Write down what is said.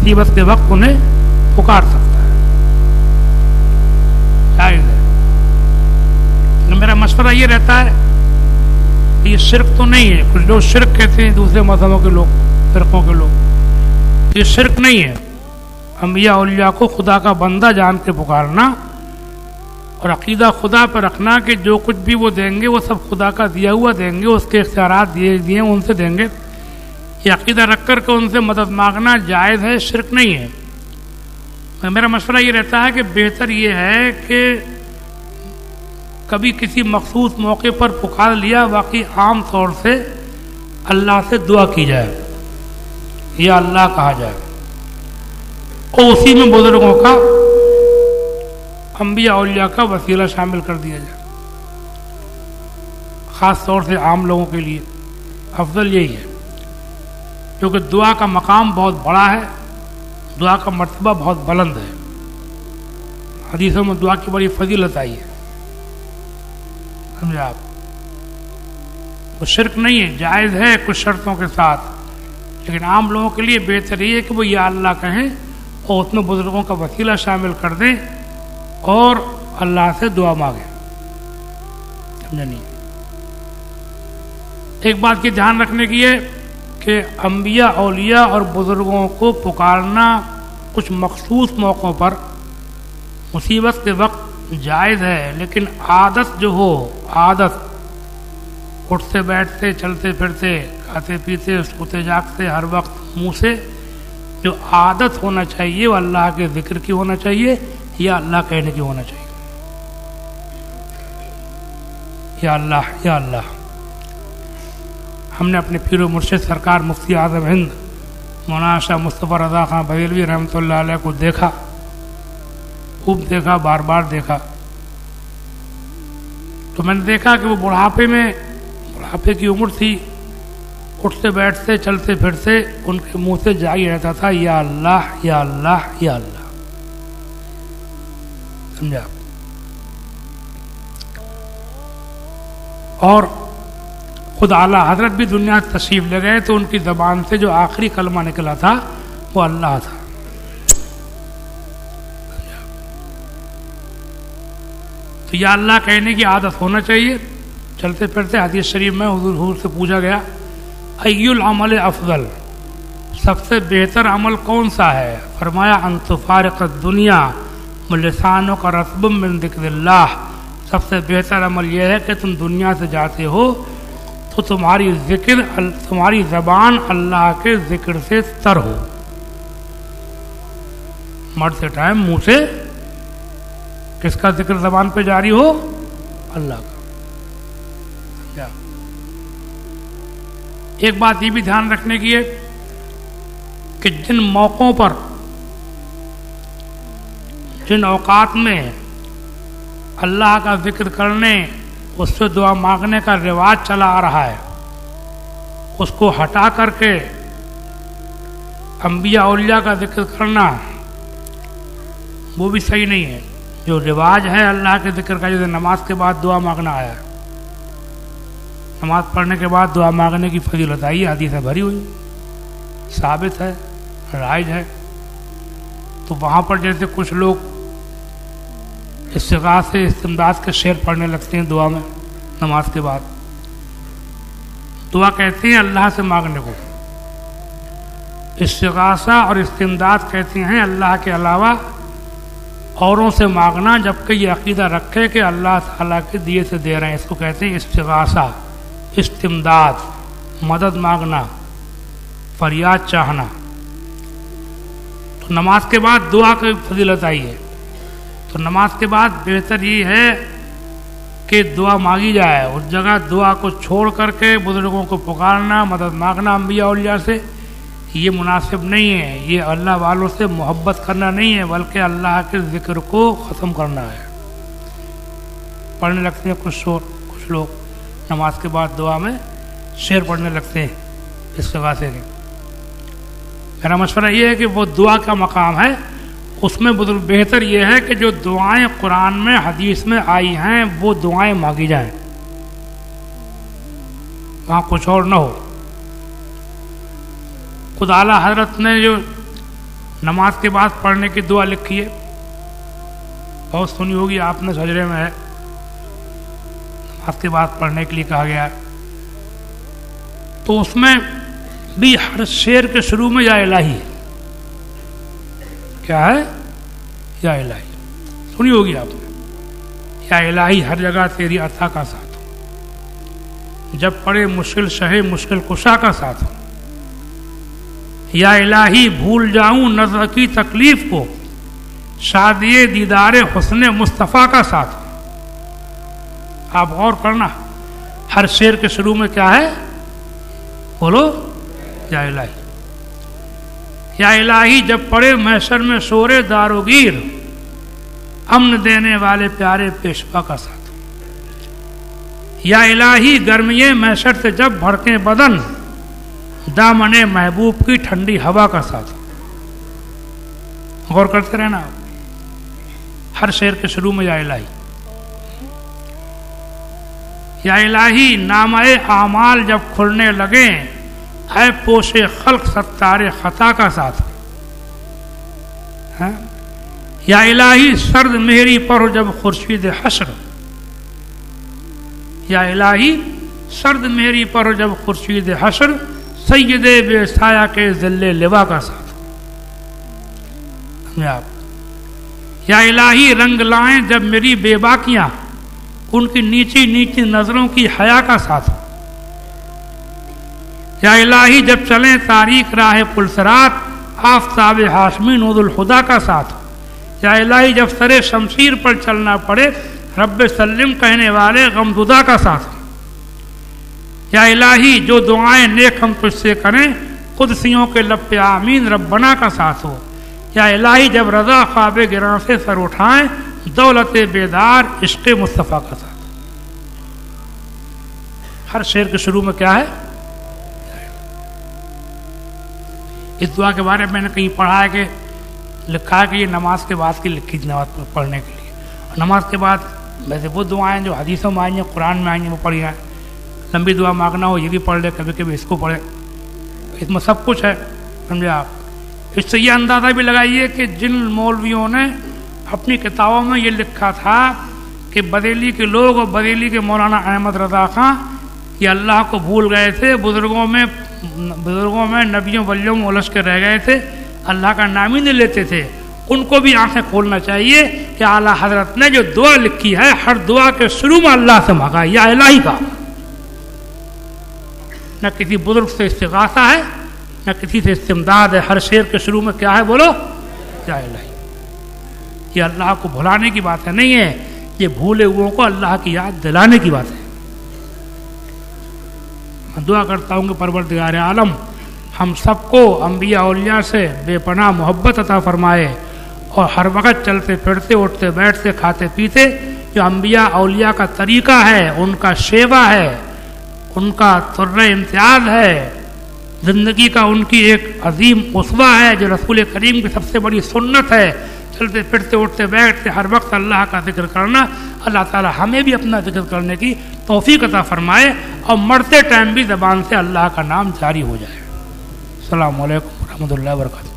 मुसीबत के वक्त उन्हें पुकार सकता है, जायज़ है। तो मेरा मशवरा ये रहता है, ये शिरक तो नहीं है। कुछ लोग शिरक कहते हैं, दूसरे मज़हबों के लोग, फ़िरक़ों के लोग। ये शिरक नहीं है। अंबिया औलिया को खुदा का बंदा जान के पुकारना और अकीदा खुदा पर रखना कि जो कुछ भी वो देंगे वो सब खुदा का दिया हुआ देंगे, उसके इख्तियारात दिए उनसे देंगे, ये अकीदा रख कर के उनसे मदद मांगना जायज़ है, शिरक नहीं है। मेरा मशवरा ये रहता है कि बेहतर ये है कि कभी किसी मखसूस मौके पर पुकार लिया, बाकी आम तौर से अल्लाह से दुआ की जाए या अल्लाह कहा जाए और उसी में बुजुर्गों का, अंबिया औलिया का वसीला शामिल कर दिया जाए। ख़ास तौर से आम लोगों के लिए अफजल यही है, क्योंकि दुआ का मकाम बहुत बड़ा है, दुआ का मर्तबा बहुत बुलंद है। हदीसों में दुआ की बड़ी फजीलत आई है, समझे आप। वो शिरक नहीं है, जायज़ है कुछ शर्तों के साथ, लेकिन आम लोगों के लिए बेहतर ये है कि वो या अल्लाह कहें और उसमें बुजुर्गों का वसीला शामिल कर दें और अल्लाह से दुआ मांगे, समझे नहीं। एक बात की ध्यान रखने की है कि अंबिया औलिया और बुजुर्गों को पुकारना कुछ मखसूस मौक़ों पर मुसीबत के वक्त जायज़ है, लेकिन आदत जो हो, आदत उठते बैठते चलते फिरते खाते पीते सोते जागते हर वक्त मुंह से जो आदत होना चाहिए वो अल्लाह के जिक्र की होना चाहिए या अल्लाह कहने की होना चाहिए। या अल्लाह या अल्लाह। हमने अपने पीर मुर्शिद सरकार मुफ्ती आज़म हिंद मौलाना शाह मुस्तफ़ा रज़ा खां बरेलवी रहमतुल्लाह अलैह को देखा, खूब देखा, बार बार देखा। तो मैंने देखा कि वो बुढ़ापे की उम्र थी, उठते बैठते चलते फिरते उनके मुंह से जारी रहता था या अल्लाह या अल्लाह या अल्लाह, समझा। और खुद आला हजरत भी दुनिया तशरीफ ले गए तो उनकी ज़बान से जो आखिरी कलमा निकला था वो अल्लाह था। तो या अल्लाह कहने की आदत होना चाहिए चलते फिरते। हदीस शरीफ में हुजूर से पूछा गया, अय्युल अमल अफजल, सबसे बेहतर अमल कौन सा है? फरमाया, अंतुफारिक़ दुनिया लिसानो का रस्बुम मिन ज़िक्रिल्लाह, सबसे बेहतर अमल यह है कि तुम दुनिया से जाते हो तो तुम्हारी ज़बान अल्लाह के जिक्र से तर हो। मरते टाइम मुंह से किसका जिक्र ज़बान पे जारी हो? अल्लाह का। एक बात ये भी ध्यान रखने की है कि जिन मौक़ों पर, जिन औकात में अल्लाह का जिक्र करने, उससे दुआ मांगने का रिवाज चला आ रहा है, उसको हटा करके अंबिया औलिया का जिक्र करना वो भी सही नहीं है। जो रिवाज है अल्लाह के जिक्र का, जैसे नमाज के बाद दुआ मांगना आया, नमाज पढ़ने के बाद दुआ मांगने की फजीलत आई है, हदीस भरी हुई, साबित है, राइज है। तो वहाँ पर जैसे कुछ लोग इस्तिग़ासा से इस्तिमदाद के शेर पढ़ने लगते हैं दुआ में, नमाज के बाद दुआ कहते हैं अल्लाह से मांगने को, इस्तिग़ासा और इस्तिमदाद कहते हैं अल्लाह के अलावा औरों से मांगना, जबकि ये अकीदा रखे कि अल्लाह ताला के दिए से दे रहे हैं। इसको कहते हैं इस्तिग़ासा, इस्तिमदाद, मदद मांगना, फरियाद चाहना। तो नमाज के बाद दुआ की फजीलत आई है, तो नमाज के बाद बेहतर ये है कि दुआ मांगी जाए। उस जगह दुआ को छोड़ करके बुजुर्गों को पुकारना, मदद मांगना अंबिया औलिया से, ये मुनासिब नहीं है। ये अल्लाह वालों से मोहब्बत करना नहीं है, बल्कि अल्लाह के जिक्र को ख़त्म करना है। पढ़ने लगते हैं कुछ लोग नमाज के बाद दुआ में शेर पढ़ने लगते हैं इस्तिग़ासे के। मेरा मशवरा ये है कि वो दुआ का मकाम है, उसमें बेहतर ये है कि जो दुआएं कुरान में हदीस में आई हैं वो दुआएं मांगी जाएं, वहाँ कुछ और ना हो। खुद आला हजरत ने जो नमाज के बाद पढ़ने की दुआ लिखी है, बहुत सुनी होगी आपने, सजरे में है, नमाज के बाद पढ़ने के लिए कहा गया है। तो उसमें भी हर शेर के शुरू में या इलाही, क्या है, या इलाही, सुनी होगी आपने। या इलाही हर जगह तेरी अता का साथ हो, जब पड़े मुश्किल शहे मुश्किल कुशा का साथ हो। या इलाही भूल जाऊं नज़र की तकलीफ को, शादी दीदारे हुस्ने मुस्तफ़ा का साथ हो। आप गौर करना, हर शेर के शुरू में क्या है, बोलो, या इलाही। या इलाही जब पड़े महशर में शोरे दारोगीर, अमन देने वाले प्यारे पेशवा का साथ हो। या इलाही गर्मिये महशर से जब भड़के बदन, दामने महबूब की ठंडी हवा का साथ हो। गौर करते रहना, हर शेर के शुरू में या इलाही। या इलाही नामाए आमाल जब खुलने लगे, है पोशे खल्क सत्तारे खता का साथ है। या इलाही सर्द मेहरी पर हो जब खुर्शीद हश्र, या इलाही सर्द मेहरी पर हो जब खुर्शीद हश्र, सैयदे बेसाया के जिल्ले लिवा का साथ आप। या इलाही रंग लाएं जब मेरी बेबाकियां, उनकी नीची नीची नजरों की हया का साथ हो। या इलाही जब चलें तारीख राह पुलसरात, आफताब हाशमी नूरुल खुदा का साथ हो। या इलाही जब सरे शमशीर पर चलना पड़े, रब्बे सल्लिम कहने वाले गमजुदा का साथ हो। या इलाही जो दुआएं नेक हम तुझसे करें, कुदसियों के लब पे आमीन रब्बना का साथ हो। या इलाही जब रजा ख्वाबे गिरां से सर उठाएं, दौलत बेदार इश्क मुस्तफ़ा का साथ। हर शेर के शुरू में क्या है, इस दुआ के बारे में मैंने कहीं पढ़ा है कि लिखा है कि ये नमाज के बाद की लिखी नमाज पढ़ने के लिए। नमाज के बाद वैसे वो दुआएं जो हदीसों में आई हैं, कुरान में आई हैं, वो पढ़ी हैं। लंबी दुआ मांगना हो ये भी पढ़ ले, कभी कभी इसको पढ़े, इसमें सब कुछ है, समझे आप। इससे ये अंदाज़ा भी लगाइए कि जिन मौलवियों ने अपनी किताबों में ये लिखा था कि बरेली के लोग और बरेली के मौलाना अहमद रज़ा खां ये अल्लाह को भूल गए थे, बुजुर्गों में नबियों वलियों में उलझ के रह गए थे, अल्लाह का नाम ही नहीं लेते थे, उनको भी आंखें खोलना चाहिए कि आला हजरत ने जो दुआ लिखी है, हर दुआ के शुरू में अल्लाह से मांगा, या इलाही का, न किसी बुजुर्ग से इस्तिगासा है, न किसी से इस्तिमदाद है। हर शेर के शुरू में क्या है, बोलो, या इलाही। ये अल्लाह को भुलाने की बात है, नहीं है, ये भूले हुओं को अल्लाह की याद दिलाने की बात है। मैं दुआ करता हूँ कि परवरदिगार आलम हम सबको अम्बिया औलिया से बेपनाह मोहब्बत अता फरमाए, और हर वक्त चलते फिरते उठते बैठते खाते पीते जो अम्बिया औलिया का तरीका है, उनका शेवा है, उनका तुर्रे इम्तियाज है, ज़िंदगी का उनकी एक अजीम उसवा है, जो रसूल करीम की सबसे बड़ी सुन्नत है, चलते फिरते उठते बैठते हर वक्त अल्लाह का जिक्र करना। अल्लाह ताला हमें भी अपना जिक्र करने की तौफीक अता फरमाए, और मरते टाइम भी ज़बान से अल्लाह का नाम जारी हो जाए। अस्सलामु अलैकुम रहमतुल्लाहि व बरकातहू।